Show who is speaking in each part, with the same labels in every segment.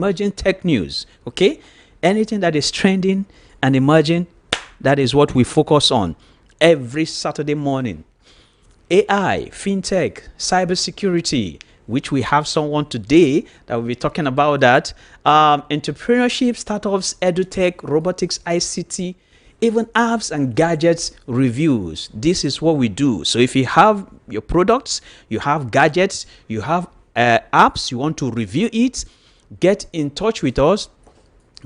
Speaker 1: emerging tech news. Okay, anything that is trending and emerging, that is what we focus on every Saturday morning. AI, fintech, cybersecurity, which we have someone today that will be talking about that. Entrepreneurship, startups, edutech, robotics, ICT, even apps and gadgets reviews. This is what we do. So if you have your products, you have gadgets, you have apps, you want to review it, get in touch with us,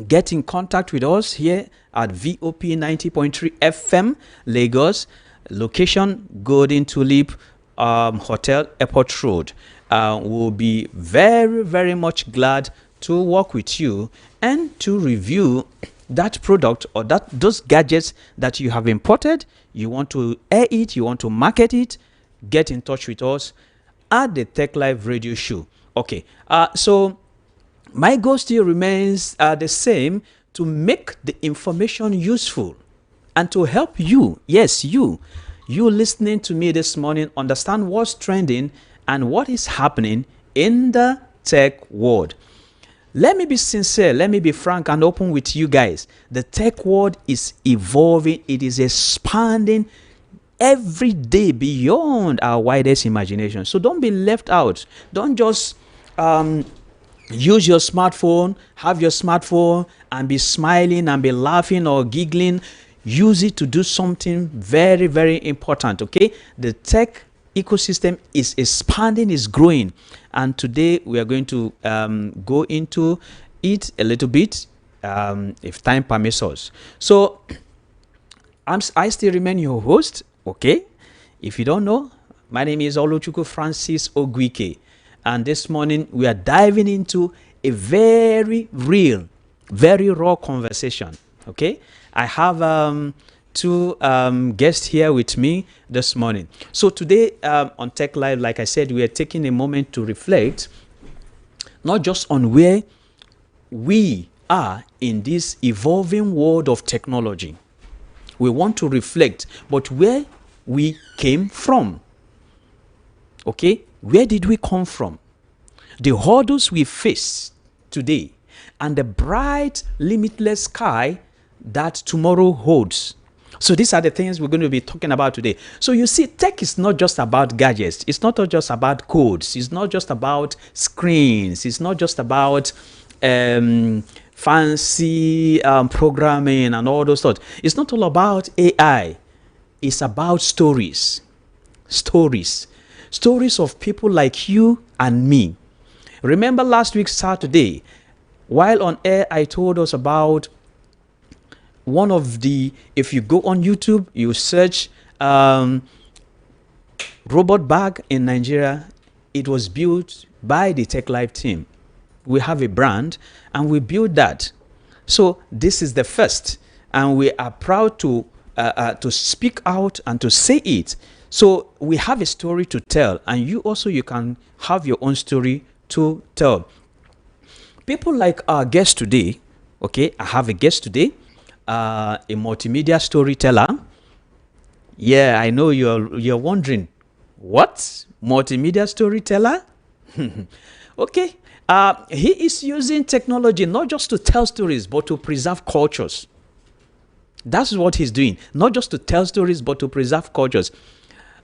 Speaker 1: get in contact with us here at VOP 90.3 FM Lagos, location Golden Tulip Hotel Airport Road. We'll be very, very much glad to work with you and to review that product or those gadgets that you have imported. You want to air it, you want to market it, get in touch with us at the Tech Live Radio Show. Okay, so my goal still remains the same, to make the information useful and to help you, yes, you listening to me this morning, understand what's trending and what is happening in the tech world. Let me be sincere, let me be frank and open with you guys. The tech world is evolving, it is expanding every day beyond our widest imagination. So don't be left out. Don't just use your smartphone, have your smartphone and be smiling and be laughing or giggling. Use it to do something very, very important. Okay, the tech ecosystem is expanding, is growing, and today we are going to go into it a little bit, if time permits us. So I still remain your host. Okay, if you don't know, my name is Oluchukwu Francis Ogwike, and this morning we are diving into a very real, very raw conversation. Okay, I have two guests here with me this morning. So today on Tech Live, like I said, we are taking a moment to reflect not just on where we are in this evolving world of technology. We want to reflect, but where we came from. Okay, where did we come from? The hurdles we face today and the bright, limitless sky that tomorrow holds. So these are the things we're going to be talking about today. So you see, tech is not just about gadgets. It's not just about codes. It's not just about screens. It's not just about fancy programming and all those thoughts. It's not all about AI. It's about stories. Stories of people like you and me. Remember last week Saturday, while on air, I told us about one of the, if you go on YouTube, you search robot bag in Nigeria. It was built by the Tech Live team. We have a brand and we built that. So this is the first, and we are proud to speak out and to say it. So we have a story to tell, and you can have your own story to tell. People like our guest today. Okay, I have a guest today, a multimedia storyteller. Yeah, I know you're wondering, what multimedia storyteller? Okay, he is using technology not just to tell stories but to preserve cultures. That's what he's doing, not just to tell stories but to preserve cultures.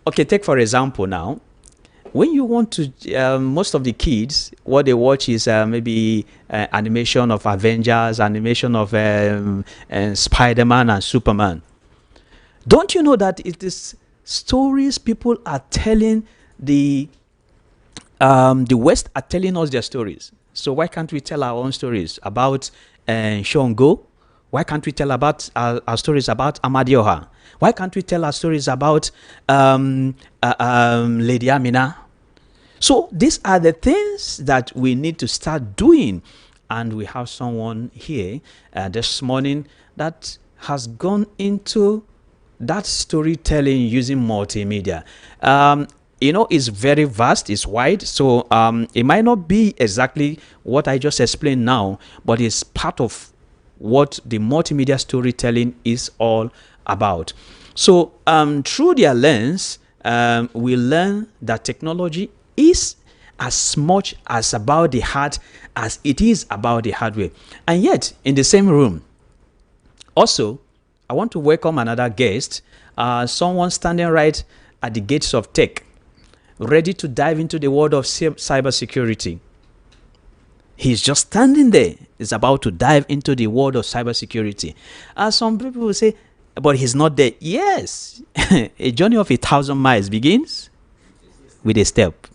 Speaker 1: Okay, take for example now, when you want to, most of the kids, what they watch is maybe animation of Avengers, animation of Spider-Man and Superman. Don't you know that it is stories people are telling, the West are telling us their stories. So why can't we tell our own stories about Shongo? Why can't we tell about our stories about Amadioha? Why can't we tell our stories about Lady Amina? So these are the things that we need to start doing. And we have someone here this morning that has gone into that storytelling using multimedia. It's very vast, it's wide. So it might not be exactly what I just explained now, but it's part of what the multimedia storytelling is all about. So through their lens, we learn that technology is as much as about the heart as it is about the hardware. And yet, in the same room, also, I want to welcome another guest, someone standing right at the gates of tech, ready to dive into the world of cybersecurity. He's just standing there. He's about to dive into the world of cybersecurity. Some people will say, but he's not there. Yes, a journey of 1,000 miles begins with a step.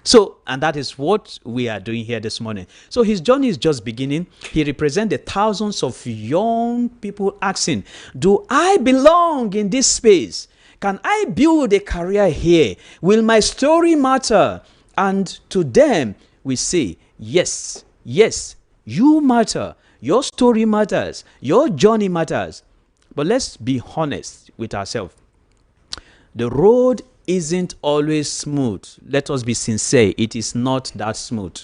Speaker 1: So, and that is what we are doing here this morning. So his journey is just beginning. He represents the thousands of young people asking, do I belong in this space? Can I build a career here? Will my story matter? And to them, we say, yes, yes, you matter. Your story matters. Your journey matters. But let's be honest with ourselves. The road isn't always smooth. Let us be sincere. It is not that smooth.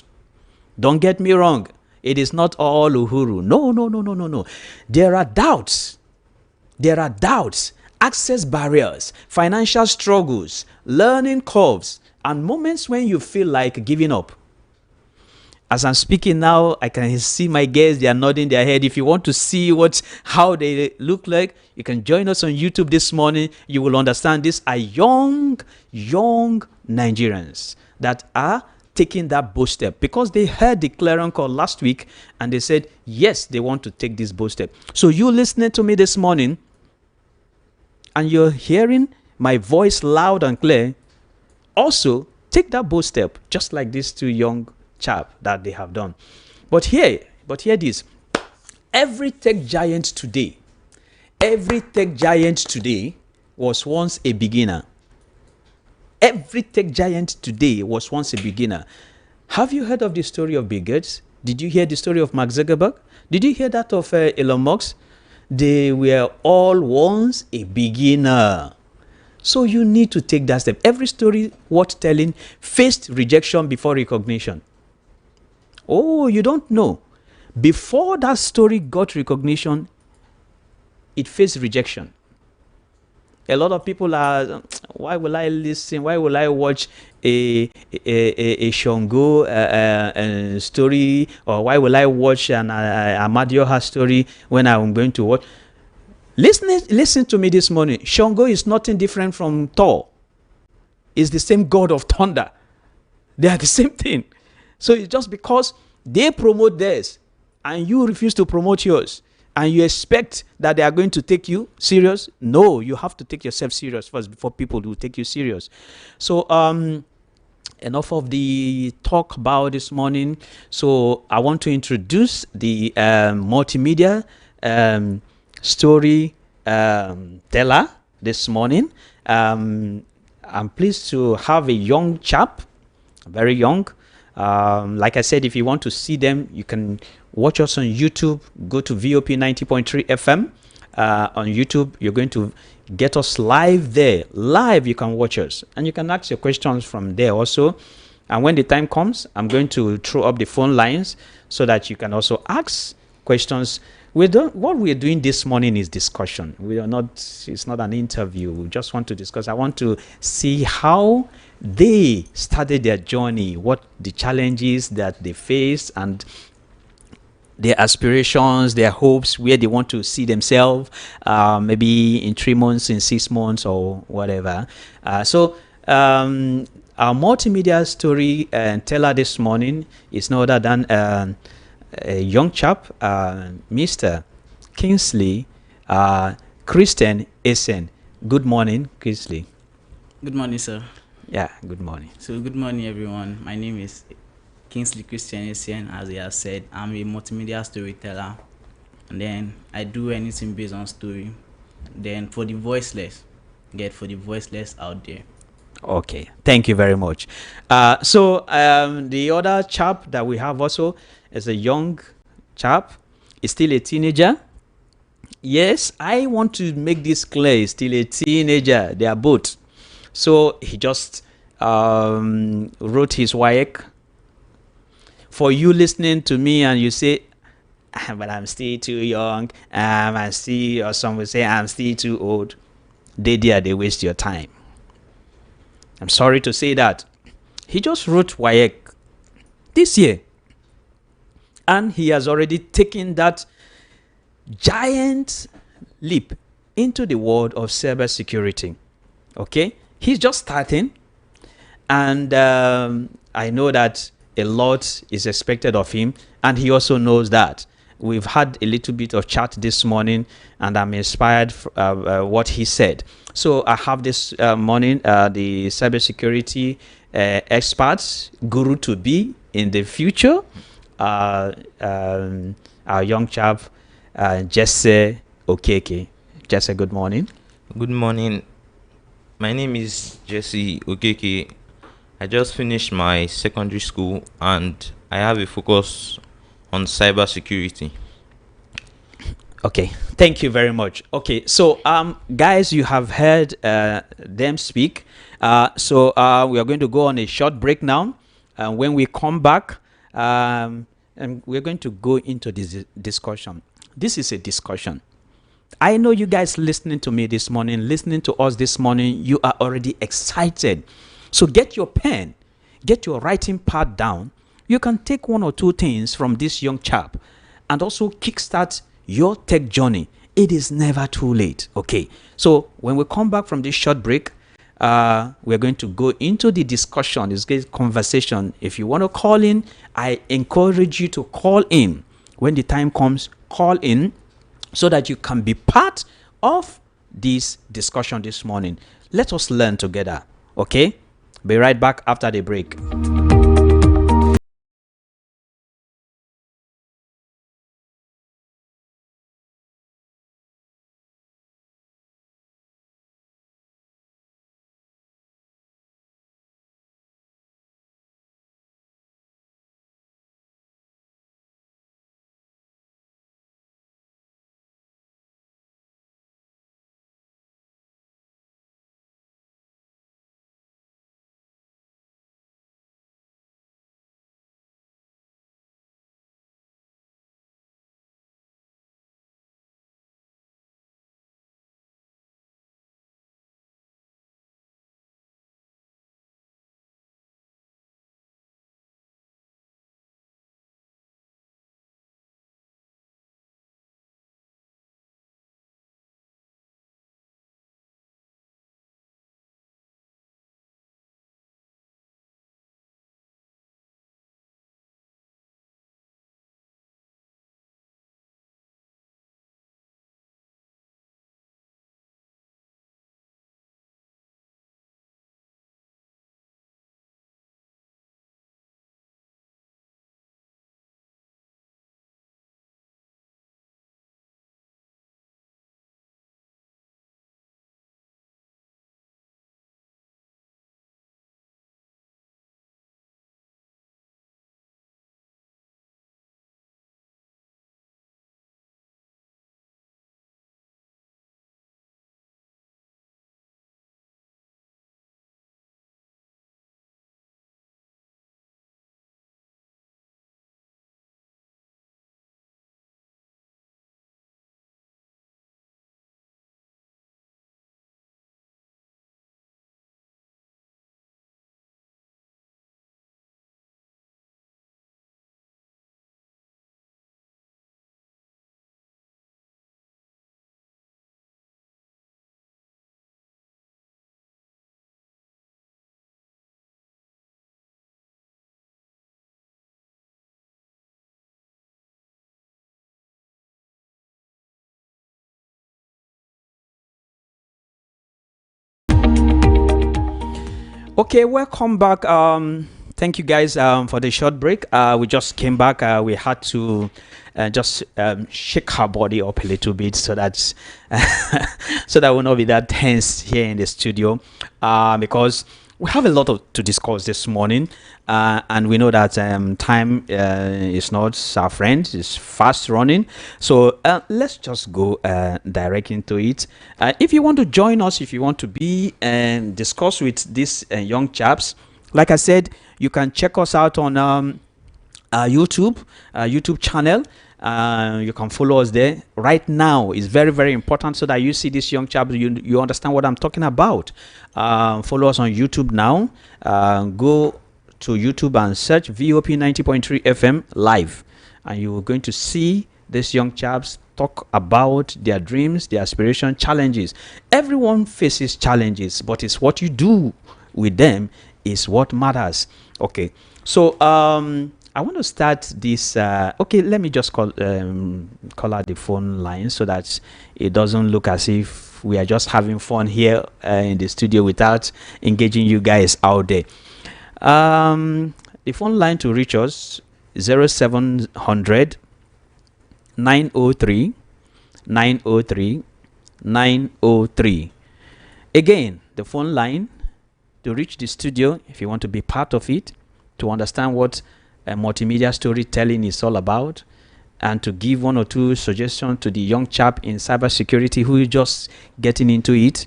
Speaker 1: Don't get me wrong. It is not all uhuru. No. There are doubts. There are doubts, access barriers, financial struggles, learning curves, and moments when you feel like giving up. As I'm speaking now, I can see my guests, they are nodding their head. If you want to see how they look like, you can join us on YouTube this morning. You will understand these are young Nigerians that are taking that bold step because they heard the clarion call last week and they said, yes, they want to take this bold step. So you listening to me this morning and you're hearing my voice loud and clear, also take that bold step, just like these two young chap that they have done. But hear this. Every tech giant today was once a beginner. Every tech giant today was once a beginner. Have you heard of the story of Bill Gates? Did you hear the story of Mark Zuckerberg? Did you hear that of Elon Musk? They were all once a beginner. So you need to take that step. Every story worth telling faced rejection before recognition. Oh, you don't know. Before that story got recognition, it faced rejection. A lot of people are, why will I listen? Why will I watch a Shango story? Or why will I watch an Amadioha story when I'm going to watch? Listen to me this morning. Shango is nothing different from Thor. It's the same god of thunder. They are the same thing. So it's just because they promote theirs and you refuse to promote yours and you expect that they are going to take you serious. No, you have to take yourself serious first before people will take you serious. So enough of the talk about this morning. So I want to introduce the multimedia story teller this morning. I'm pleased to have a young chap, very young. Like I said, if you want to see them, you can watch us on YouTube. Go to VOP 90.3 FM on YouTube. You're going to get us live there. Live, you can watch us. And you can ask your questions from there also. And when the time comes, I'm going to throw up the phone lines so that you can also ask questions. What we're doing this morning is discussion. It's not an interview. We just want to discuss. I want to see how they started their journey, what the challenges that they faced, and their aspirations, their hopes, where they want to see themselves, maybe in 3 months, in 6 months, or whatever. So our multimedia story teller this morning is no other than a young chap, Mr. Kingsley Christian Essen. Good morning, Kingsley.
Speaker 2: Good morning, sir.
Speaker 1: Yeah, good morning.
Speaker 2: So good morning, everyone. My name is Kingsley Christian Essen. As he has said, I'm a multimedia storyteller, and then I do anything based on story. Then for the voiceless out there.
Speaker 1: Okay, thank you very much. So the other chap that we have also is a young chap. He's still a teenager. Yes, I want to make this clear. He's still a teenager. They are both. So he just wrote his WAEC. For you listening to me and you say, but I'm still too young, or some will say I'm still too old, they waste your time. I'm sorry to say that. He just wrote WAEC this year, and he has already taken that giant leap into the world of cybersecurity. Okay, he's just starting, and I know that a lot is expected of him, and he also knows that. We've had a little bit of chat this morning, and I'm inspired what he said. So I have this morning the cybersecurity experts, guru to be in the future, our young chap, Jesse Okeke. Jesse, good morning.
Speaker 3: Good morning. My name is Jesse Okeke. I just finished my secondary school and I have a focus on cybersecurity.
Speaker 1: Okay, thank you very much. Okay, so guys, you have heard them speak. So we are going to go on a short break now. When we come back, and we're going to go into this discussion. This is a discussion. I know you guys listening to me this morning, listening to us this morning, you are already excited. So get your pen, get your writing pad down. You can take one or two things from this young chap and also kickstart your tech journey. It is never too late. Okay, so when we come back from this short break, we're going to go into the discussion, this conversation. If you want to call in, I encourage you to call in. When the time comes, call in so that you can be part of this discussion this morning. Let us learn together. Okay, be right back after the break. Okay, welcome back. Thank you guys for the short break. We just came back. We had to just shake our body up a little bit so that so that we'll not be that tense here in the studio, because we have a lot to discuss this morning, and we know that time is not our friend; it's fast running. So let's just go direct into it. If you want to join us, if you want to be and discuss with these young chaps, like I said, you can check us out on YouTube channel. You can follow us there right now. It's very, very important so that you see this young chap, you understand what I'm talking about. Follow us on YouTube now. Go to YouTube and search VOP 90.3 FM live, and you're going to see these young chaps talk about their dreams, their aspiration, challenges. Everyone faces challenges, but it's what you do with them is what matters. Okay, so I want to start this. Okay, let me just call out the phone line so that it doesn't look as if we are just having fun here in the studio without engaging you guys out there. The phone line to reach us 0700 903 903 903. Again, the phone line to reach the studio if you want to be part of it, to understand what multimedia storytelling is all about, and to give one or two suggestions to the young chap in cybersecurity who is just getting into it.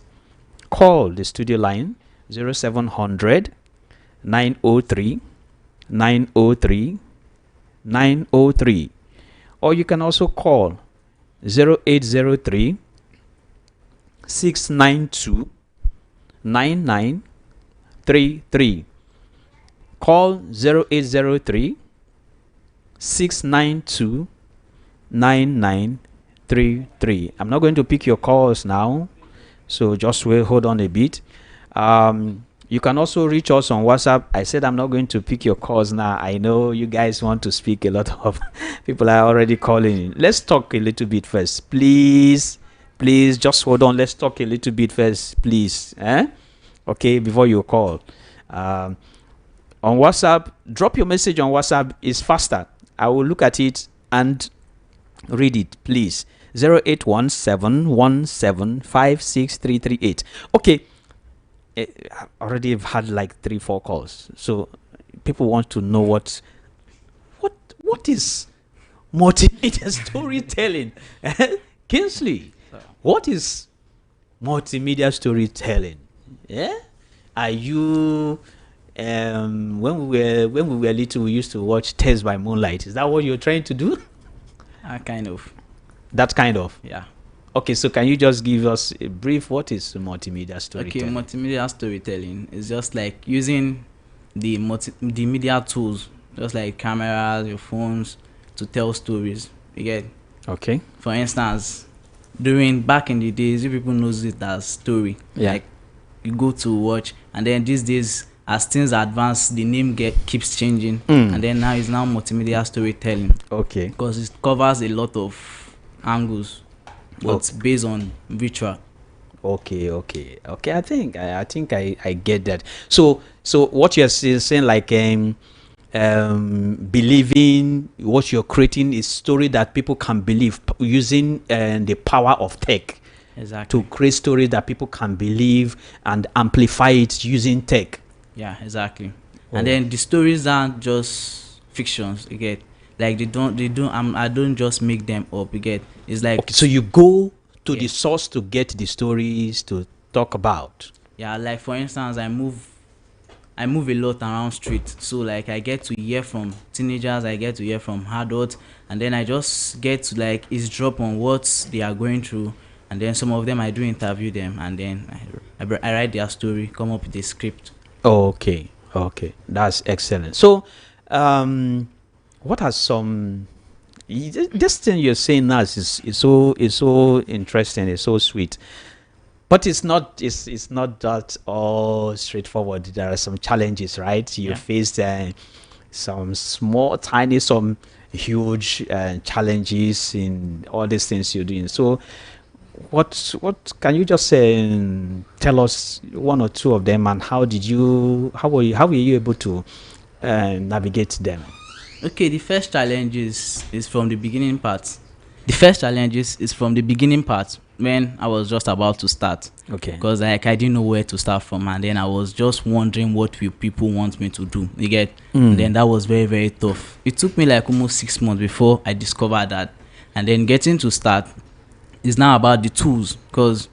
Speaker 1: Call the studio line 0700 903 903 903, or you can also call 0803 692 9933. Call 0803 692 9933. I'm not going to pick your calls now, so just wait, hold on a bit. You can also reach us on WhatsApp. I said I'm not going to pick your calls now. I know you guys want to speak. A lot of people are already calling. Let's talk a little bit first, please. Please just hold on. Let's talk a little bit first, please. Okay, before you call. On WhatsApp, drop your message on WhatsApp. Is faster. I will look at it and read it, please. 081717563338. Okay. I already have had like 3-4 calls, so people want to know what is multimedia storytelling. Kingsley, what is multimedia storytelling? Yeah, are you when we were little, we used to watch Tales by Moonlight. Is that what you're trying to do?
Speaker 2: Kind of.
Speaker 1: That kind of.
Speaker 2: Yeah.
Speaker 1: Okay, so can you just give us a brief, what is multimedia storytelling?
Speaker 2: Okay, multimedia storytelling is just like using the media tools, just like cameras, your phones, to tell stories. You get?
Speaker 1: Okay.
Speaker 2: For instance, back in the days, you people knows it as story.
Speaker 1: Yeah.
Speaker 2: Like you go to watch, and then these days, as things advance, the name keeps changing, and then now it's now multimedia storytelling.
Speaker 1: Okay.
Speaker 2: Because it covers a lot of angles. But based on visual.
Speaker 1: Okay. I think I get that. So what you're saying, like believing what you're creating is story that people can believe, using the power of tech.
Speaker 2: Exactly.
Speaker 1: To create stories that people can believe and amplify it using tech.
Speaker 2: Yeah, exactly. And then the stories aren't just fictions. You get? Like they don't I don't just make them up. You get? It's like,
Speaker 1: okay, so you go to the source to get the stories to talk about.
Speaker 2: Yeah, like for instance, I move a lot around street, so like I get to hear from teenagers, I get to hear from adults, and then I just get to like eavesdrop on what they are going through, and then some of them I do interview them, and then I write their story, come up with a script.
Speaker 1: Okay, that's excellent. So what are some, this thing you're saying now is so interesting, it's so sweet, but it's not that all straightforward. There are some challenges, right? You faced some small, tiny, some huge challenges in all these things you're doing. So what can you just tell us one or two of them, and how were you able to navigate them?
Speaker 2: Okay, the first challenge is from the beginning part. The first challenge is from the beginning part, when I was just about to start.
Speaker 1: Okay.
Speaker 2: Because like I didn't know where to start from, and then I was just wondering what will people want me to do. You get? And then that was very, very tough. It took me like almost 6 months before I discovered that. And then getting to start is now about the tools, because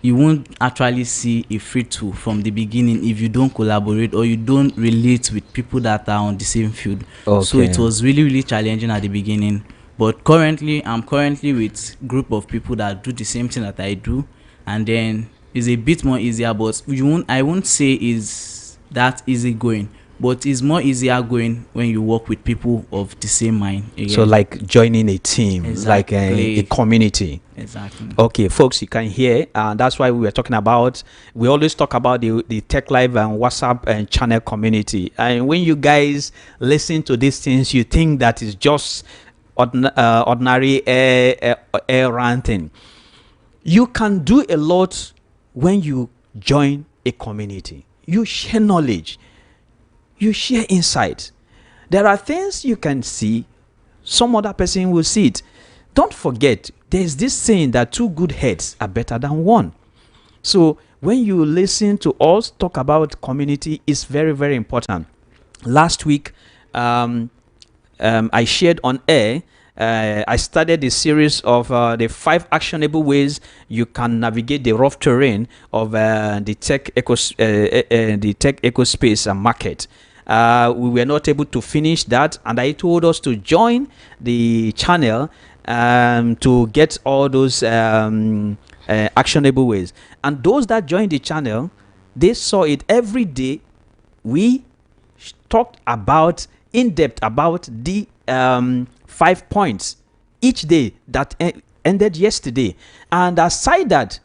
Speaker 2: you won't actually see a free tool from the beginning if you don't collaborate or you don't relate with people that are on the same field.
Speaker 1: Okay.
Speaker 2: So it was really, really challenging at the beginning. But I'm currently with a group of people that do the same thing that I do, and then it's a bit more easier. But I won't say is that easy going, but it's more easier going when you work with people of the same mind.
Speaker 1: So like joining a team, like a community.
Speaker 2: Exactly.
Speaker 1: Okay, folks, you can hear, and that's why we were talking about. We always talk about the Tech Live and WhatsApp and channel community. And when you guys listen to these things, you think that is just ordinary air ranting. You can do a lot when you join a community. You share knowledge. You share insight. There are things you can see, some other person will see it. Don't forget, there's this saying that two good heads are better than one. So when you listen to us talk about community, it's very, very important. Last week, I shared on air. I started a series of the 5 actionable ways you can navigate the rough terrain of the tech ecospace and market. We were not able to finish that, and I told us to join the channel to get all those actionable ways. And those that joined the channel, they saw it every day. We talked about in depth about the 5 points each day that ended yesterday. And aside that,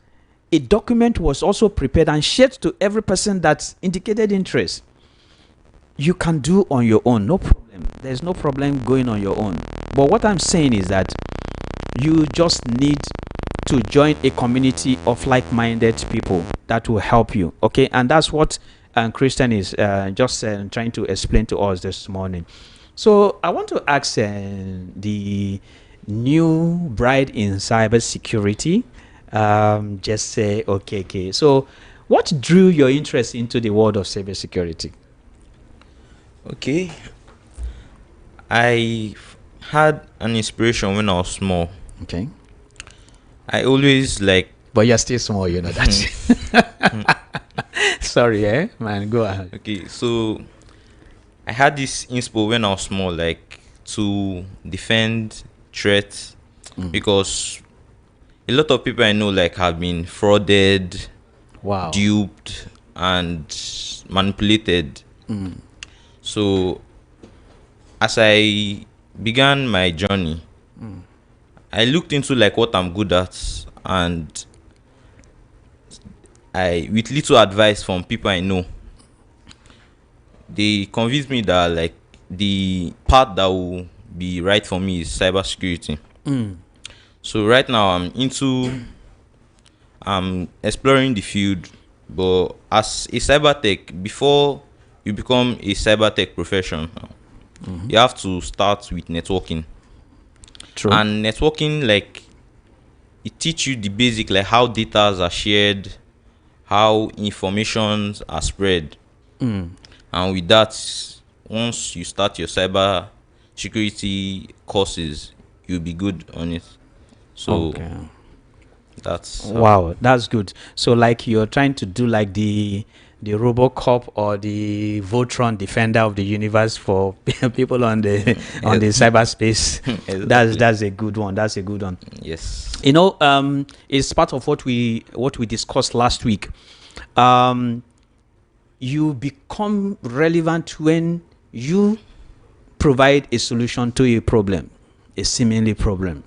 Speaker 1: a document was also prepared and shared to every person that indicated interest. You can do on your own, no problem. There's no problem going on your own. But what I'm saying is that you just need to join a community of like-minded people that will help you. Okay, and that's what Christian is just trying to explain to us this morning. So I want to ask the new bride in cybersecurity. Just say, okay. So, what drew your interest into the world of cybersecurity?
Speaker 3: Okay. I had an inspiration when I was small.
Speaker 1: Okay.
Speaker 3: I always like.
Speaker 1: But you're still small, you know that. Sorry, man. Go ahead.
Speaker 3: Okay, so I had this inspo when I was small, like to defend threats, because a lot of people I know like have been frauded, duped, and manipulated. So as I began my journey, I looked into like what I'm good at, and with little advice from people I know, they convinced me that like the path that will be right for me is cybersecurity. So right now I'm exploring the field, but as a cyber tech, before you become a cyber tech professional, you have to start with networking.
Speaker 1: True.
Speaker 3: And networking, like, it teach you the basic, like how data are shared, how informations are spread. And with that, once you start your cyber security courses, you'll be good on it. So that's
Speaker 1: wow, that's good. So like you're trying to do like the RoboCop or the Voltron Defender of the Universe for people on the on the cyberspace.
Speaker 3: Exactly.
Speaker 1: That's a good one. That's a good one.
Speaker 3: Yes.
Speaker 1: You know, it's part of what we discussed last week. You become relevant when you provide a solution to a problem, a seemingly problem.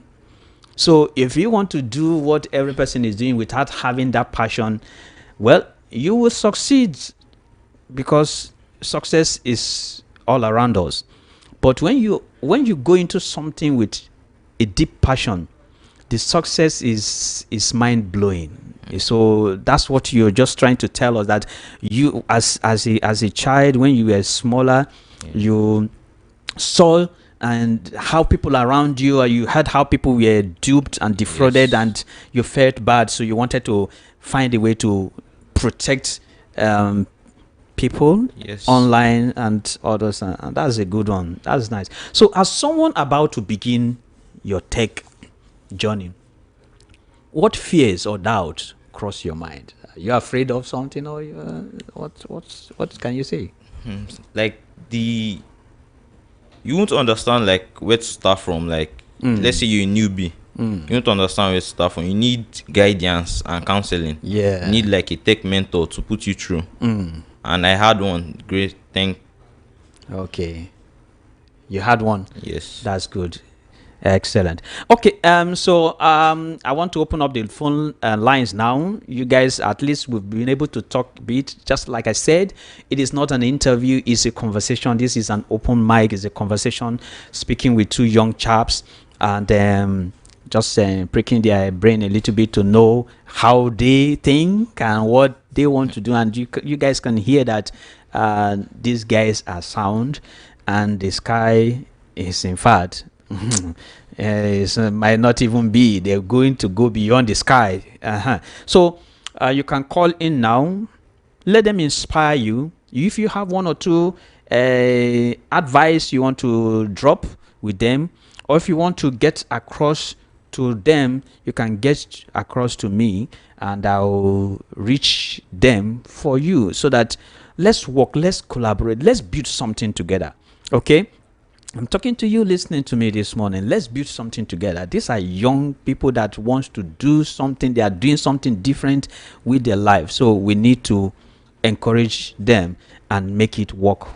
Speaker 1: So if you want to do what every person is doing without having that passion, well, you will succeed, because success is all around us. But when you go into something with a deep passion, the success is mind-blowing. So that's what you're just trying to tell us, that you as a child, when you were smaller, you saw and how people around you, or you heard how people were duped and defrauded, and you felt bad, so you wanted to find a way to protect people online and others, and that's a good one. That's nice. So as someone about to begin your tech journey, what fears or doubts cross your mind? Are you afraid of something, or what can you say?
Speaker 3: Like you won't understand like where to start from. Like let's say you're a newbie, you won't understand where to start from. You need guidance and counseling. You need like a tech mentor to put you through. And I had one great, thank
Speaker 1: Okay. You had one.
Speaker 3: Yes.
Speaker 1: That's good. Excellent. Okay. I want to open up the phone lines now. You guys, at least we've been able to talk a bit. Just like I said, it is not an interview. It's a conversation. This is an open mic. It's a conversation. Speaking with two young chaps, and just pricking their brain a little bit to know how they think and what they want to do. And you guys can hear that these guys are sound, and the sky is in fact might not even be. They're going to go beyond the sky. So you can call in now. Let them inspire you. If you have one or two advice you want to drop with them, or if you want to get across to them, you can get across to me, and I'll reach them for you, so that let's work, let's collaborate, let's build something together. Okay. I'm talking to you listening to me this morning. Let's build something together. These are young people that want to do something. They are doing something different with their life. So we need to encourage them and make it work.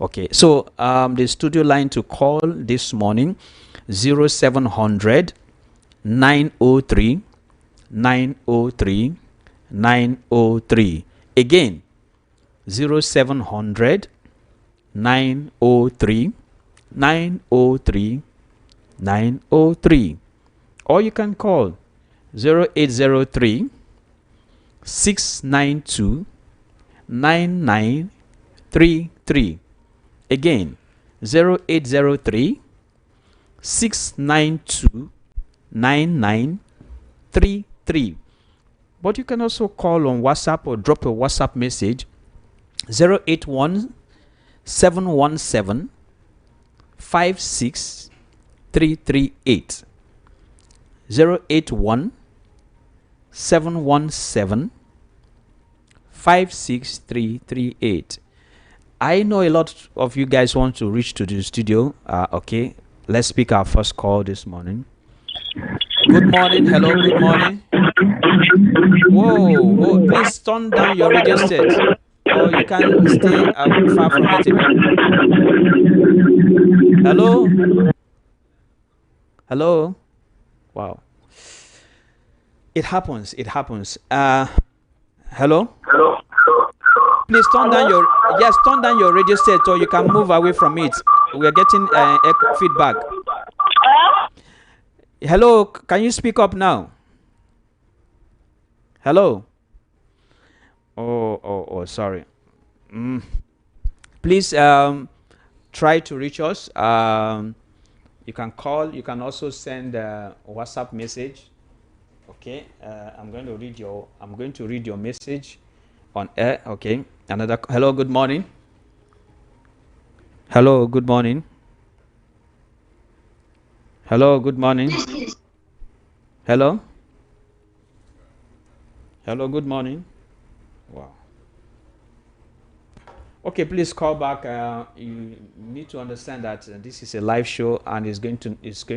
Speaker 1: Okay. So the studio line to call this morning, 0700 903 903 903. Again, 0700 903 903 903. Or you can call 0803 692 9933. Again, 0803 692 9933. But you can also call on WhatsApp or drop a WhatsApp message, 081 717 56338. 081 717 56338. I know a lot of you guys want to reach to the studio. Okay, let's pick our first call this morning. Good morning. Hello, good morning. Whoa, please turn down your radio set, or you can stay far from it a bit. Hello? Hello? Wow. It happens. Hello? Please turn down your radio set, or you can move away from it. We are getting echo feedback. Hello, can you speak up now? Hello? Oh, sorry. Please try to reach us. You can call. You can also send a WhatsApp message. Okay. I'm going to read your message on air. Okay. Hello. Good morning. Hello. Good morning. Hello. Good morning. Hello. Hello. Good morning. Wow. Okay, please call back. You need to understand that this is a live show, and it's going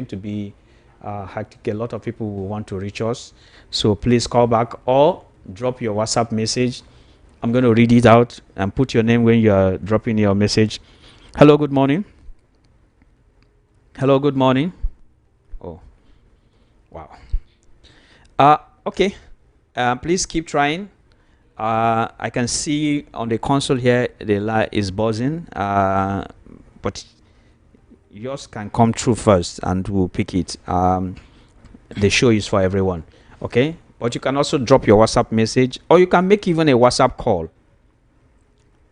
Speaker 1: to be hectic. A lot of people will want to reach us, so please call back or drop your WhatsApp message. I'm going to read it out and put your name when you are dropping your message. Hello, good morning. Hello, good morning. Oh, wow. Okay. Please keep trying. I can see on the console here the light is buzzing, but yours can come through first and we'll pick it. The show is for everyone, okay? But you can also drop your WhatsApp message, or you can make even a WhatsApp call.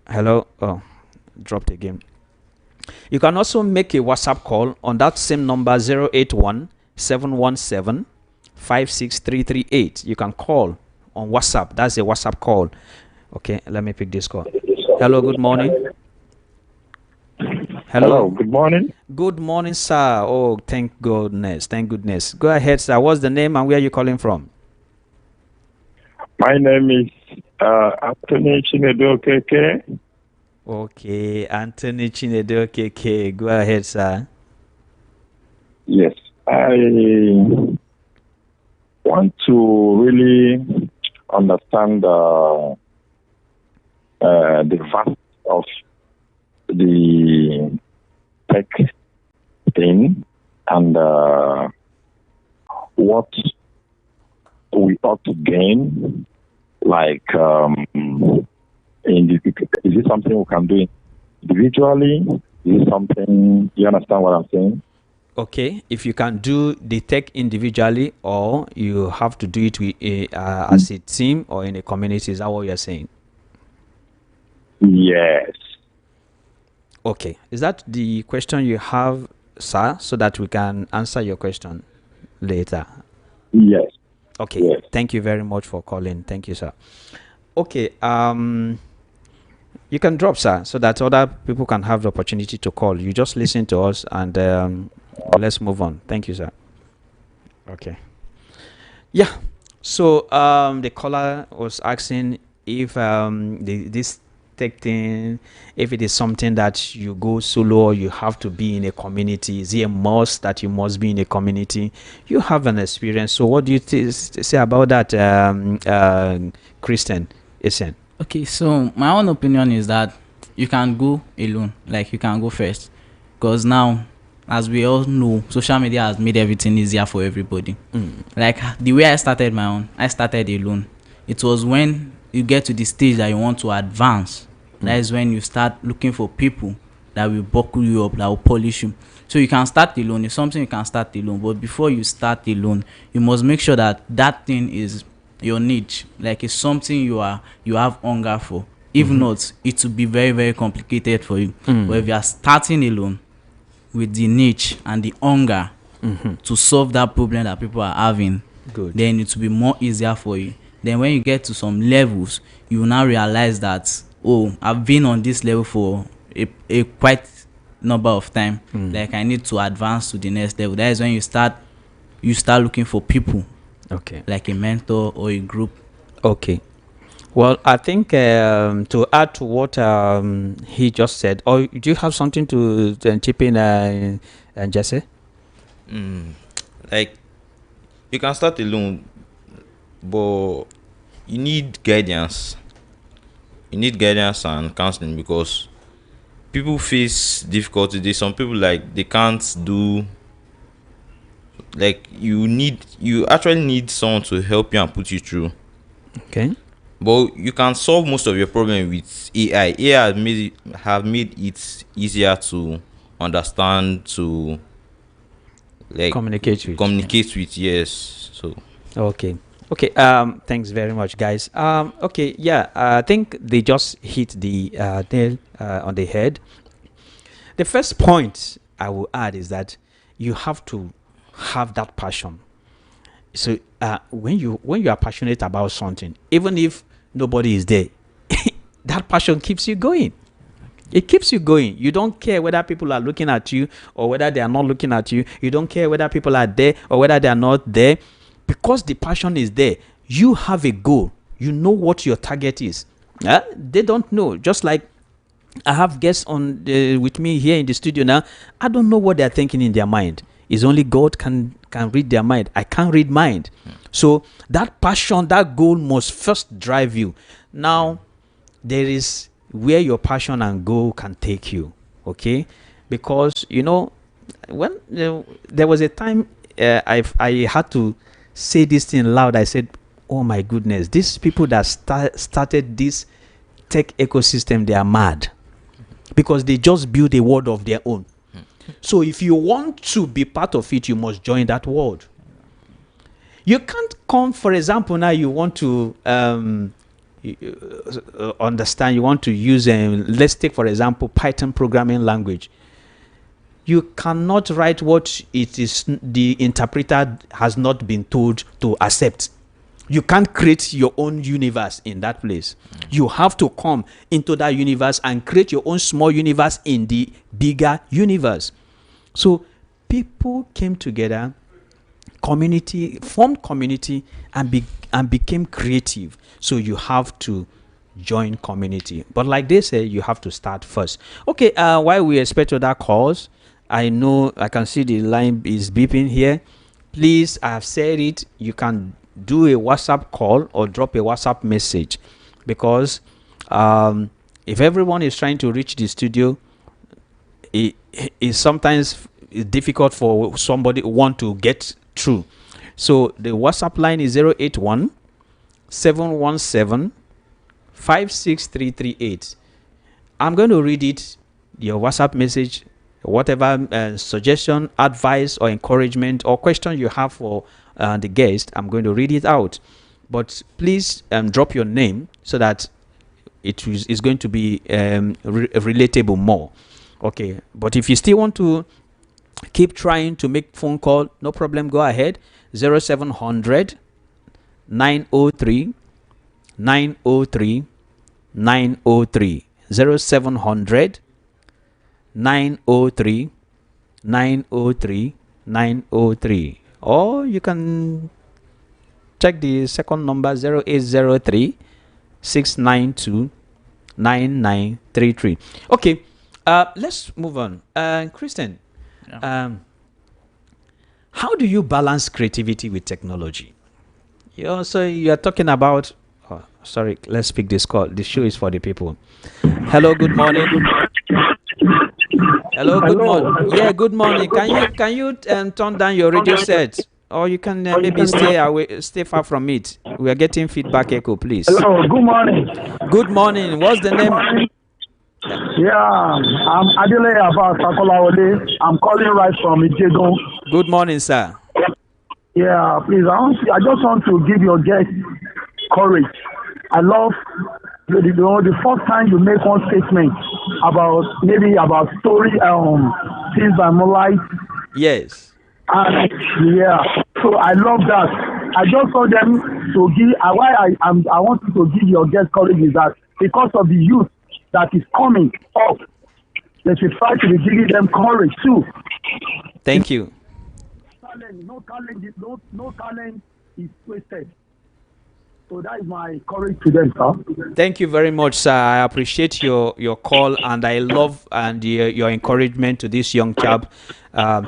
Speaker 1: Hello. Oh, dropped again. You can also make a WhatsApp call on that same number, 081 717 56338. You can call on WhatsApp. That's a WhatsApp call. Okay, let me pick this call. Hello, good morning.
Speaker 4: Hello, good morning.
Speaker 1: Good morning, sir. Oh, thank goodness. Go ahead, sir. What's the name and where are you calling from?
Speaker 4: My name is Anthony Chinedu Keke.
Speaker 1: Okay, Anthony Chinedu Keke. Go ahead, sir.
Speaker 4: Yes, I want to really understand the fact of the tech thing and what we ought to gain, like, is it something we can do individually? Is it something, you understand what I'm saying?
Speaker 1: Okay, if you can do the tech individually, or you have to do it with as a team or in a community, is that what you're saying?
Speaker 4: Yes.
Speaker 1: Okay, is that the question you have, sir, so that we can answer your question later?
Speaker 4: Yes.
Speaker 1: Okay,
Speaker 4: Yes.
Speaker 1: thank you very much for calling. Thank you, sir. Okay, you can drop, sir, so that other people can have the opportunity to call. You just listen to us and let's move on. Thank you, sir. Okay. Yeah. So the caller was asking if this tech thing, if it is something that you go solo or you have to be in a community. Is it a must that you must be in a community? You have an experience. So what do you say about that, Christian Isen?
Speaker 2: Okay, so my own opinion is that you can go alone, like you can go first, because now, as we all know, social media has made everything easier for everybody. Like the way I started my own, I started alone. It was when you get to the stage that you want to advance, that is when you start looking for people that will buckle you up, that will polish you. So you can start alone. It's something you can start alone, but before you start alone, you must make sure that that thing is your niche, like it's something you have hunger for. If not, it will be very, very complicated for you. But if you are starting alone with the niche and the hunger to solve that problem that people are having,
Speaker 1: Good.
Speaker 2: then it will be more easier for you. Then when you get to some levels, you will now realize that, oh, I've been on this level for a quite number of time. Like I need to advance to the next level. That is when you start looking for people,
Speaker 1: Okay.
Speaker 2: like a mentor or a group.
Speaker 1: Okay. Well, I think to add to what he just said, or do you have something to chip in, Jesse?
Speaker 3: Like, you can start alone, but you need guidance. You need guidance and counseling, because people face difficulty. There's some people, like, they can't do, like, you actually need someone to help you and put you through.
Speaker 1: Okay.
Speaker 3: But you can solve most of your problem with AI. AI have made it easier to understand, to, like,
Speaker 1: Communicate with.
Speaker 3: yes. So
Speaker 1: Okay. Okay. Thanks very much, guys. Okay. Yeah. I think they just hit the nail on the head. The first point I will add is that you have to have that passion. So when you are passionate about something, even if nobody is there, that passion keeps you going. It keeps you going. You don't care whether people are looking at you or whether they are not looking at you. You don't care whether people are there or whether they are not there, because the passion is there. You have a goal. You know what your target is. They don't know. Just like I have guests on with me here in the studio now. I don't know what they're thinking in their mind. It's only God can read their mind. I can't read mind. So that passion, that goal must first drive you. Now, there is where your passion and goal can take you. Okay? Because, when there was a time I had to say this thing loud. I said, oh my goodness, these people that started this tech ecosystem, they are mad, because they just build a world of their own. So if you want to be part of it, you must join that world. You can't come, for example, now you want to understand, you want to use, let's take, for example, Python programming language. You cannot write what it is the interpreter has not been told to accept. You can't create your own universe in that place. You have to come into that universe and create your own small universe in the bigger universe. So people came together, formed community, and became creative. So you have to join community. But like they say, you have to start first. Okay, while we expect other calls, I know I can see the line is beeping here. Please, I have said it, you can do a WhatsApp call or drop a WhatsApp message, because if everyone is trying to reach the studio, it is sometimes difficult for somebody who want to get through. So the WhatsApp line is 081 717 56338. I'm going to read it, your WhatsApp message, whatever suggestion, advice, or encouragement or question you have for the guest. I'm going to read it out. But please drop your name so that it is going to be relatable more. Okay. But if you still want to keep trying to make phone call, no problem, go ahead. 0700 903 903 903 0700 903 903 903, or you can check the second number 0803 692 9933. Okay, let's move on. Christian, how do you balance creativity with technology? So you are talking about. Oh, sorry. Let's pick this call. This show is for the people. Hello. Good morning. Hello. Good morning. Yeah. Good morning. Can you turn down your radio set, or you can maybe stay far from it. We are getting feedback echo, please.
Speaker 5: Hello. Good morning.
Speaker 1: Good morning. What's the name?
Speaker 5: Yeah, I'm Adele Abbas Akolawole. I'm calling right from Ijegun.
Speaker 1: Good morning, sir.
Speaker 5: Yeah, please. I just want to give your guest courage. I love the first time you make one statement about story things by moonlight.
Speaker 1: Yes.
Speaker 5: And yeah, so I love that. I just want them to give. Why I want you to give your guest courage is that because of the youth that is coming up, they should try to be giving them courage too.
Speaker 1: Thank you.
Speaker 5: No talent is wasted. So that is my courage to them, sir.
Speaker 1: Thank you very much, sir. I appreciate your call, and I love your encouragement to this young chap.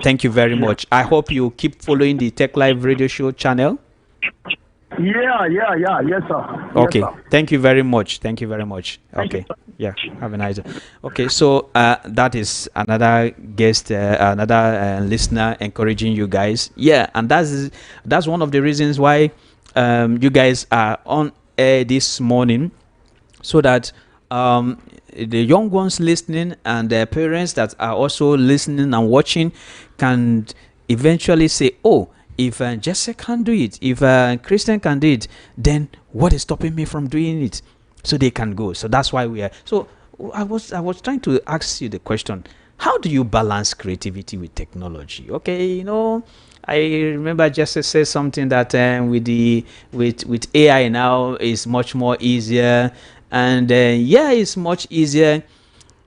Speaker 1: Thank you very much. I hope you keep following the Tech Live Radio Show channel.
Speaker 5: Yeah. Yes, sir.
Speaker 1: Okay.
Speaker 5: Yes, sir.
Speaker 1: Thank you very much. Okay. Yeah. Have a nice day. Okay. So that is another guest, another listener encouraging you guys. Yeah, and that's one of the reasons why you guys are on air this morning, so that the young ones listening and their parents that are also listening and watching can eventually say, "Oh, if Jesse can do it, if Christian can do it, then what is stopping me from doing it?" So they can go. So that's why we are. So I was trying to ask you the question: how do you balance creativity with technology? Okay, I remember Jesse said something that with AI now is much more easier, and it's much easier.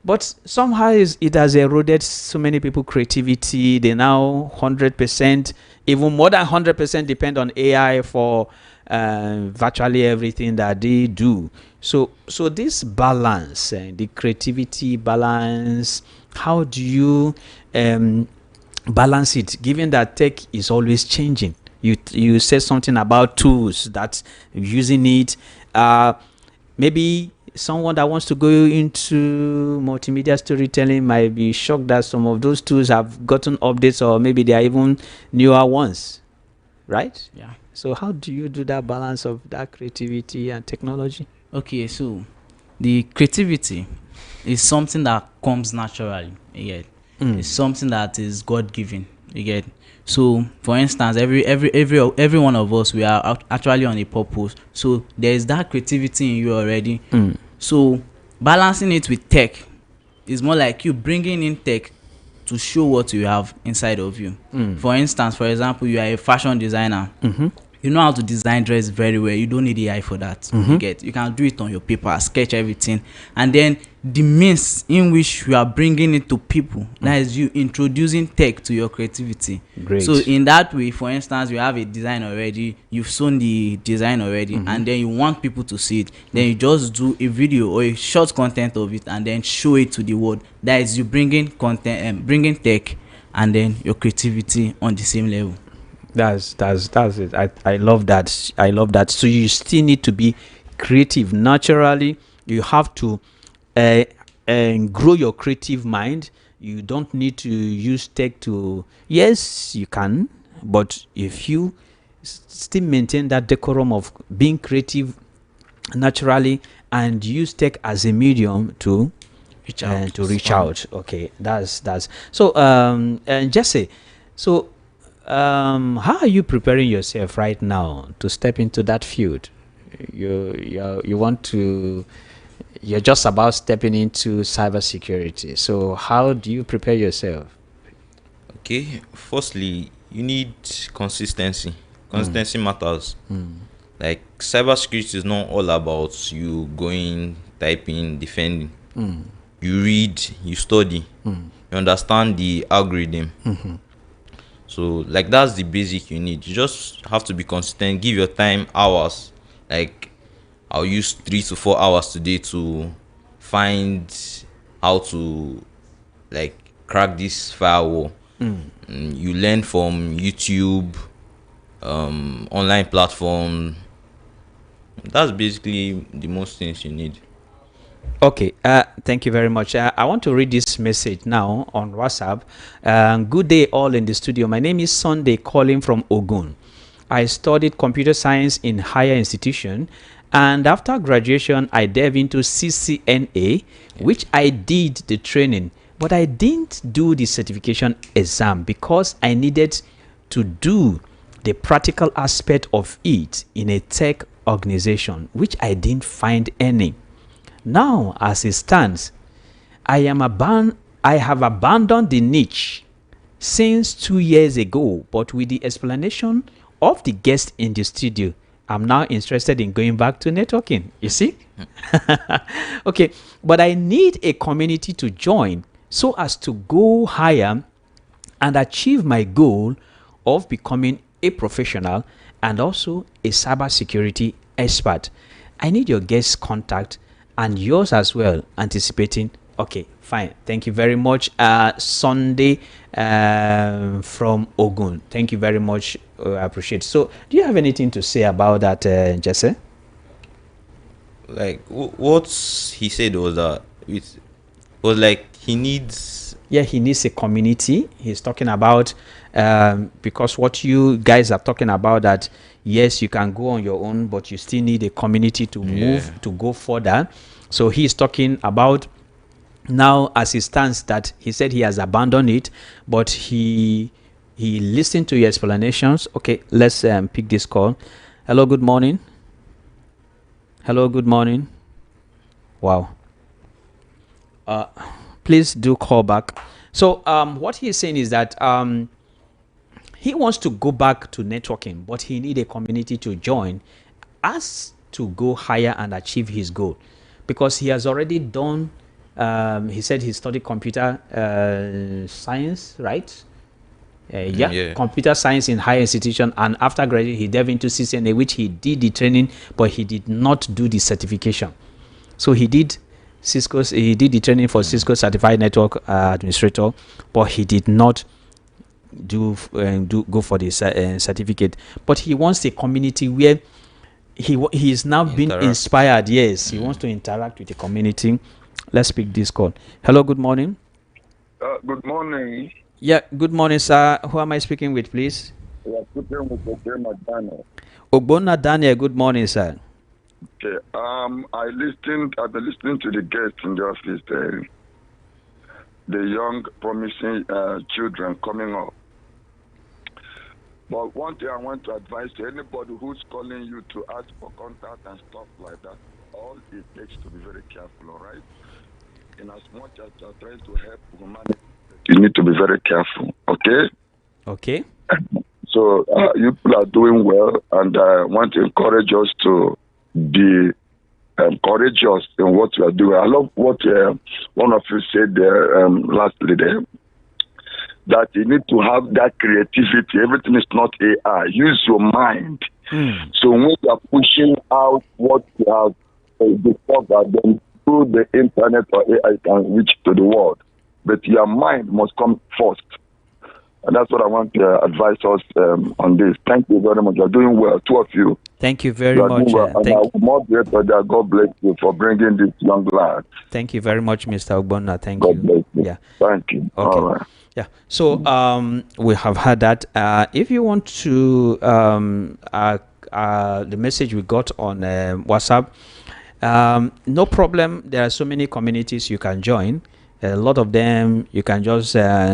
Speaker 1: But somehow it has eroded so many people creativity. They now 100%, even more than 100% depend on AI for virtually everything that they do. So this balance, the creativity balance, how do you balance it, given that tech is always changing? You said something about tools that using it. Maybe someone that wants to go into multimedia storytelling might be shocked that some of those tools have gotten updates, or maybe they are even newer ones, right?
Speaker 2: Yeah.
Speaker 1: So how do you do that balance of that creativity and technology?
Speaker 2: Okay, so the creativity is something that comes naturally. You get? It's something that is God given. You get? So, for instance, every one of us, we are actually on a purpose. So there is that creativity in you already. So balancing it with tech is more like you bringing in tech to show what you have inside of you. For instance, for example, you are a fashion designer. You know how to design dress very well. You don't need AI for that. You can do it on your paper, sketch everything, and then the means in which you are bringing it to people, that is you introducing tech to your creativity.
Speaker 1: Great.
Speaker 2: So in that way, for instance, you have a design already, you've shown the design already, and then you want people to see it, then you just do a video or a short content of it and then show it to the world. That is you bringing content, bringing tech, and then your creativity on the same level.
Speaker 1: That's it. I love that. I love that. So you still need to be creative naturally. You have to grow your creative mind. You don't need to use tech to. Yes, you can, but if you still maintain that decorum of being creative naturally and use tech as a medium to
Speaker 2: Reach out.
Speaker 1: to reach
Speaker 2: Fun.
Speaker 1: out. Okay, that's so. And Jesse, so how are you preparing yourself right now to step into that field? You want to. You're just about stepping into cybersecurity. So how do you prepare yourself?
Speaker 3: Okay, firstly, you need consistency. Consistency matters. Like cybersecurity is not all about you going, typing, defending. You read, you study, you understand the algorithm. So like that's the basic you need. You just have to be consistent. Give your time hours. Like I'll use 3 to 4 hours today to find how to like crack this firewall. You learn from YouTube, online platform. That's basically the most things you need.
Speaker 1: Okay, thank you very much. I want to read this message now on WhatsApp. Good day, all in the studio. My name is Sunday, calling from Ogun. I studied computer science in higher institution, and after graduation, I delved into CCNA, which I did the training, but I didn't do the certification exam because I needed to do the practical aspect of it in a tech organization, which I didn't find any. Now, as it stands, I have abandoned the niche since 2 years ago, but with the explanation of the guest in the studio, I'm now interested in going back to networking. You see? Okay, but I need a community to join so as to go higher and achieve my goal of becoming a professional and also a cybersecurity expert. I need your guest contact and yours as well, anticipating. Okay, fine. Thank you very much. Sunday from Ogun. Thank you very much. I appreciate it. So, do you have anything to say about that, Jesse?
Speaker 3: Like what he said was that it was like he needs.
Speaker 1: Yeah, he needs a community. He's talking about because what you guys are talking about, that yes, you can go on your own, but you still need a community to move to go further. So he's talking about now as it stands that he said he has abandoned it, but he listened to your explanations. Okay, let's pick this call. Hello, good morning. Hello, good morning. Wow. Please do call back. So what he is saying is that he wants to go back to networking, but he need a community to join as to go higher and achieve his goal, because he has already done. He said he studied computer science, right?
Speaker 3: Yeah.
Speaker 1: Computer science in higher institution, and after graduating, he delved into CCNA, which he did the training, but he did not do the certification. So he did he did the training for Cisco Certified Network Administrator, but he did not go for the certificate. But he wants a community where he is now being inspired. Yes, he wants to interact with the community. Let's pick this call. Hello, good morning.
Speaker 6: Good morning.
Speaker 1: Yeah, good morning, sir. Who am I speaking with, please?
Speaker 6: We are speaking with Ogbonna Daniel.
Speaker 1: Ogbonna Daniel, good morning, sir.
Speaker 6: Okay. I've been listening to the guests in the office, the young, promising children coming up. But one thing I want to advise to anybody who's calling you to ask for contact and stuff like that, all it takes to be very careful, all right? In as much as you're trying to help humanity, you need to be very careful, okay?
Speaker 1: Okay.
Speaker 6: So you people are doing well, and I want to encourage us to be courageous in what we are doing. I love what one of you said there lastly there, that you need to have that creativity. Everything is not AI. Use your mind. So when you are pushing out what you have discovered, then through the internet or AI can reach to the world. But your mind must come first. And that's what I want to advise us on this. Thank you very much. You're doing well, two of you.
Speaker 1: Thank you very
Speaker 6: You are
Speaker 1: much.
Speaker 6: doing well. And I will moderate that. God bless you for bringing this young lad.
Speaker 1: Thank you very much, Mr. Ogbonna. Thank
Speaker 6: God
Speaker 1: you.
Speaker 6: bless you.
Speaker 1: Yeah.
Speaker 6: Thank you.
Speaker 1: Okay.
Speaker 6: All right.
Speaker 1: Yeah. So we have had that. If you want to the message we got on WhatsApp, no problem. There are so many communities you can join. A lot of them you can just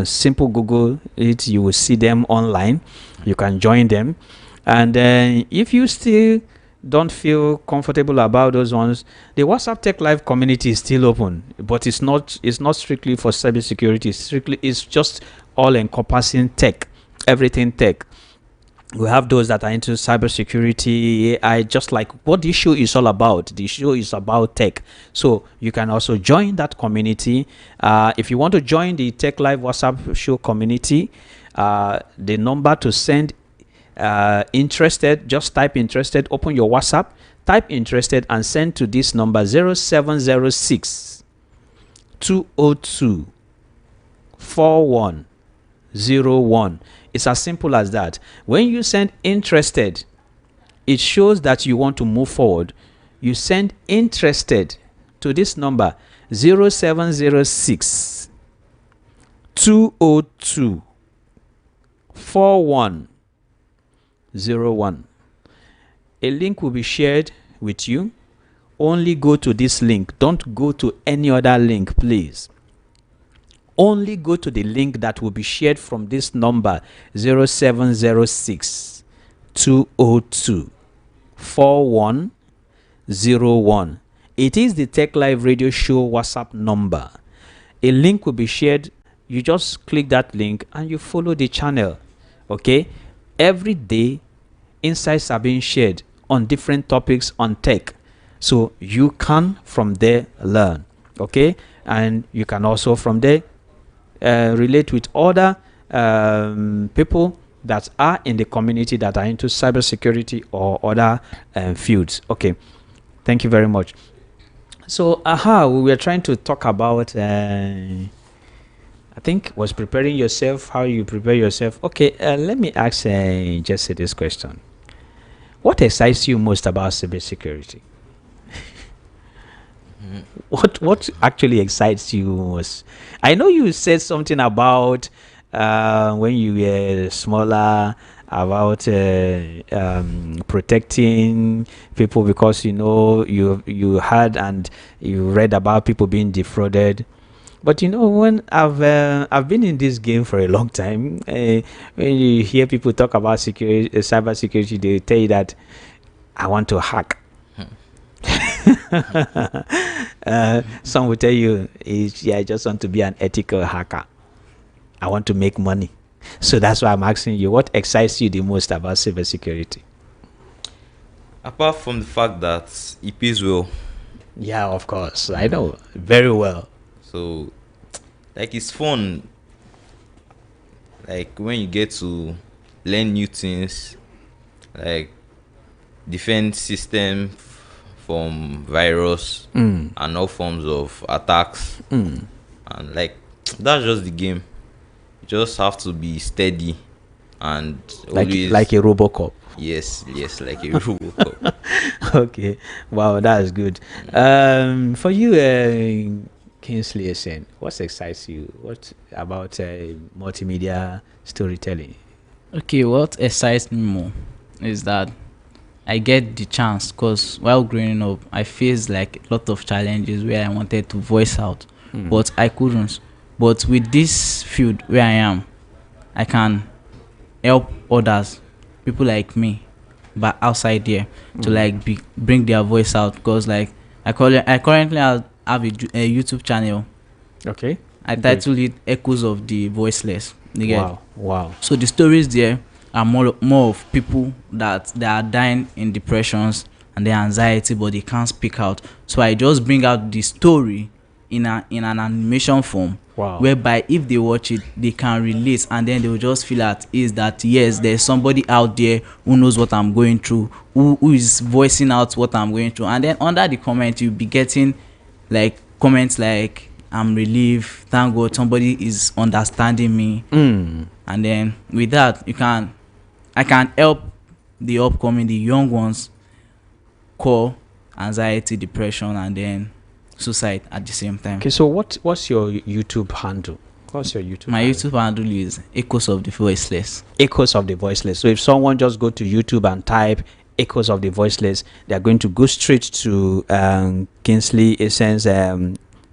Speaker 1: simple Google it. You will see them online. You can join them, and if you still don't feel comfortable about those ones, the WhatsApp Tech Live community is still open, but it's not strictly for cybersecurity. It's just all encompassing tech, everything tech. We have those that are into cybersecurity, AI, just like what this show is all about. The show is about tech. So you can also join that community. If you want to join the Tech Live WhatsApp show community, the number to send interested, just type interested, open your WhatsApp, type interested and send to this number 0706 202 4101. It's as simple as that. When you send interested, it shows that you want to move forward. You send interested to this number 0706 202 4101. A link will be shared with you. Only go to this link. Don't go to any other link, please. Only go to the link that will be shared from this number 0706 202 4101. It is the Tech Live Radio Show WhatsApp number. A link will be shared. You just click that link and you follow the channel. Okay? Every day, insights are being shared on different topics on tech. So you can from there learn. Okay? And you can also from there relate with other people that are in the community that are into cybersecurity or other fields. Okay, thank you very much. So we were trying to talk about I think was preparing yourself, how you prepare yourself. Okay, let me ask Jesse this question. What excites you most about cybersecurity? What actually excites you most? I know you said something about when you were smaller about protecting people because you heard and you read about people being defrauded. But when I've been in this game for a long time, when you hear people talk about security, cyber security, they tell you that I want to hack. Some will tell you, I just want to be an ethical hacker. I want to make money. So that's why I'm asking you, what excites you the most about cybersecurity?
Speaker 3: Apart from the fact that it pays well.
Speaker 1: Yeah, of course. I know very well.
Speaker 3: So, it's fun. Like when you get to learn new things, like defense system from virus and all forms of attacks, and that's just the game. You just have to be steady and always
Speaker 1: like a Robocop.
Speaker 3: Yes, like a Robocop.
Speaker 1: Okay, wow, that's good. For you, Kingsley Esen, what excites you? What about multimedia storytelling?
Speaker 2: Okay, what excites me more is that I get the chance, because while growing up I faced like a lot of challenges where I wanted to voice out, but I couldn't. But with this field where I am, I can help others, people like me, but outside there, to bring their voice out. Because I currently have a YouTube channel.
Speaker 1: Okay,
Speaker 2: I titled it Echoes of the Voiceless. You get?
Speaker 1: Wow.
Speaker 2: So the stories there are more of people that they are dying in depressions and their anxiety, but they can't speak out. So I just bring out the story in an animation form, whereby if they watch it, they can relate, and then they will just feel at ease that yes, there's somebody out there who knows what I'm going through, who is voicing out what I'm going through. And then under the comment, you'll be getting comments like, I'm relieved. Thank God somebody is understanding me.
Speaker 1: Mm.
Speaker 2: And then with that, I can help the upcoming, the young ones, call anxiety, depression, and then suicide at the same time.
Speaker 1: Okay, so what's your YouTube handle? What's your YouTube
Speaker 2: My
Speaker 1: handle?
Speaker 2: YouTube handle is Echoes of the Voiceless.
Speaker 1: Echoes of the Voiceless. So if someone just go to YouTube and type Echoes of the Voiceless, they are going to go straight to Kingsley Essence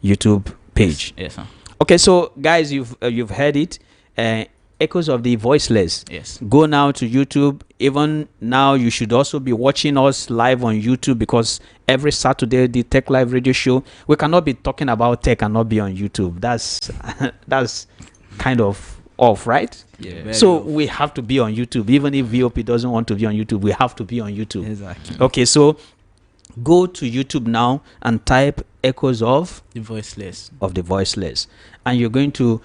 Speaker 1: YouTube page.
Speaker 2: Yes, sir.
Speaker 1: Okay, so guys, you've heard it. Echoes of the Voiceless.
Speaker 2: Yes.
Speaker 1: Go now to YouTube. Even now, you should also be watching us live on YouTube, because every Saturday, the Tech Live radio show, we cannot be talking about tech and not be on YouTube. That's kind of off, right?
Speaker 2: Yeah. very
Speaker 1: So
Speaker 2: well.
Speaker 1: we have to be on YouTube. Even if VOP doesn't want to be on YouTube, we have to be on YouTube.
Speaker 2: Exactly.
Speaker 1: Okay, so go to YouTube now and type Echoes of
Speaker 2: The Voiceless.
Speaker 1: the Voiceless, and you're going to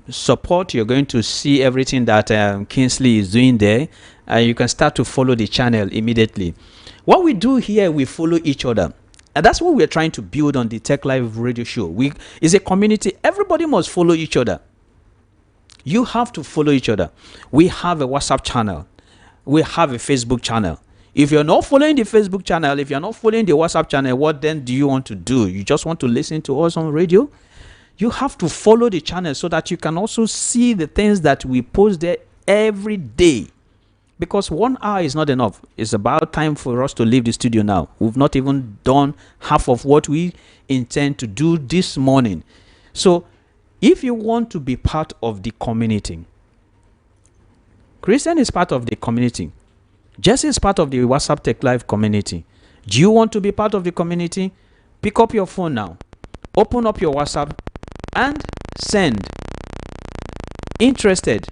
Speaker 1: support. You're going to see everything that Kingsley is doing there, and you can start to follow the channel immediately. What we do here, we follow each other, and that's what we're trying to build on the Tech Live radio show. It's a community. Everybody must follow each other. You have to follow each other. We have a WhatsApp channel. We have a Facebook channel. If you're not following the Facebook channel, if you're not following the WhatsApp channel, what then do you want to do? You just want to listen to us on radio? You have to follow the channel so that you can also see the things that we post there every day. Because 1 hour is not enough. It's about time for us to leave the studio now. We've not even done half of what we intend to do this morning. So if you want to be part of the community, Christian is part of the community. Jesse is part of the WhatsApp Tech Live community. Do you want to be part of the community? Pick up your phone now. Open up your WhatsApp and send interested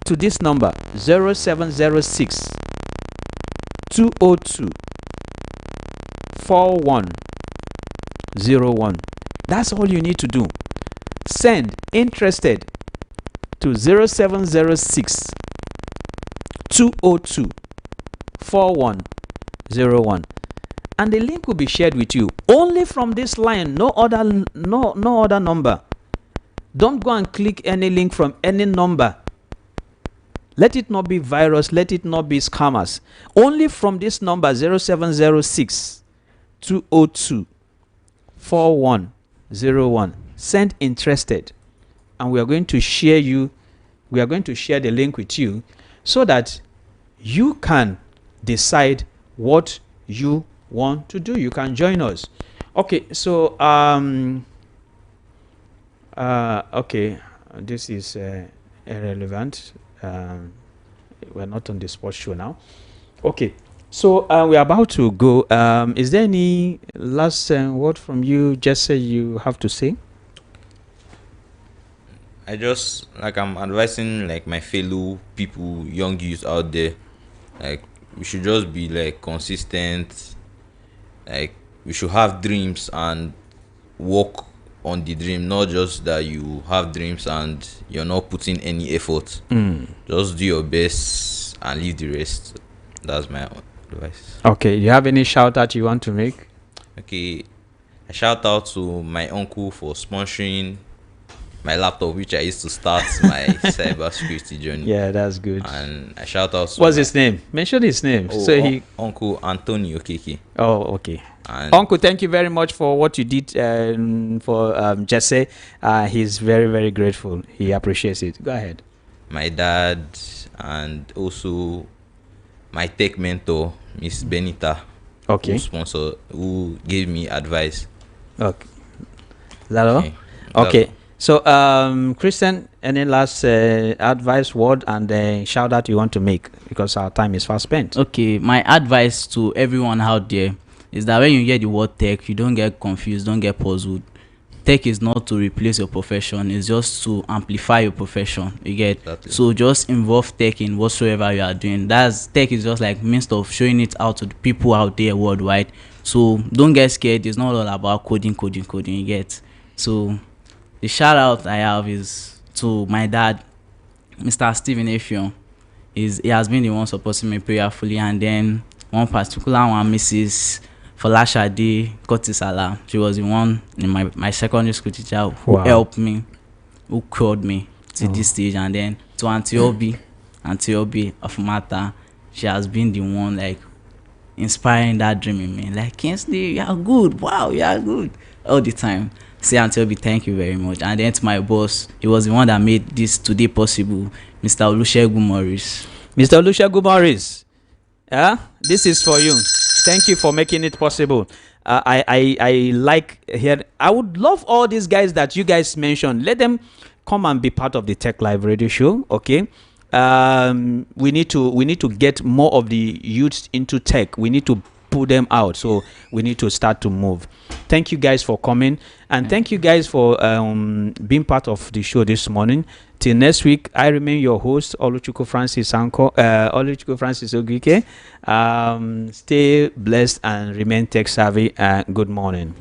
Speaker 1: to this number 0706 202 4101. That's all you need to do. Send interested to 0706 202 4101, and the link will be shared with you only from this line. No other number. Don't go and click any link from any number. Let it not be virus. Let it not be scammers. Only from this number 0706 202 4101. Send interested, and we are going to share the link with you so that you can decide what you want to do. You can join us. Okay, so okay, this is irrelevant. We're not on the sports show now. Okay, so we're about to go. Is there any last word from you, Jesse, you have to say?
Speaker 3: I'm advising like my fellow people, young youth out there, like we should just be like consistent. Like we should have dreams and work on the dream, not just that you have dreams and you're not putting any effort. Just do your best and leave the rest. That's my advice.
Speaker 1: Okay, you have any shout out you want to make?
Speaker 3: Okay, I shout out to my uncle for sponsoring my laptop, which I used to start my cybersecurity journey.
Speaker 1: Yeah, that's good.
Speaker 3: And I shout out to
Speaker 1: What's his name? Mention his name.
Speaker 3: Uncle Antonio Keke.
Speaker 1: Oh, okay.
Speaker 3: And
Speaker 1: Uncle, thank you very much for what you did for Jesse. He's very, very grateful. He appreciates it. Go ahead.
Speaker 3: my dad, and also my tech mentor, Miss Benita,
Speaker 1: Okay.
Speaker 3: who gave me advice.
Speaker 1: Okay. Is that all?
Speaker 3: Okay.
Speaker 1: Okay. So, Christian, any last advice, word, and shout out you want to make, because our time is fast spent?
Speaker 2: Okay, my advice to everyone out there is that when you hear the word tech, you don't get confused, don't get puzzled. Tech is not to replace your profession, it's just to amplify your profession. You get?
Speaker 3: Exactly.
Speaker 2: So just involve tech in whatsoever you are doing. Tech is just like means of showing it out to the people out there worldwide. So don't get scared. It's not all about coding. You get? So the shout out I have is to my dad, Mr. Stephen Effiong. He has been the one supporting me prayerfully, and then one particular one, Mrs. Folashade Kotisala. She was the one in my secondary school teacher who
Speaker 1: Wow.
Speaker 2: helped me, who cured me to this stage. And then to Auntie Obi of Mata, she has been the one like inspiring that dream in me. Like, Kingsley, you are good. Wow, you are good. All the time. Say Auntie Obi, thank you very much. And then to my boss, he was the one that made this today possible, Mr. Olusegun Morris.
Speaker 1: Mr. Olusegun Morris, this is for you. Thank you for making it possible. I like here. I would love all these guys that you guys mentioned. Let them come and be part of the Tech Live Radio Show. Okay. We need to get more of the youths into tech. We need to pull them out. So we need to start to move. Thank you guys for coming, and thank you guys for being part of the show this morning. Till next week, I remain your host, Oluchukwu Francis Ogike. Stay blessed and remain tech savvy. Good morning.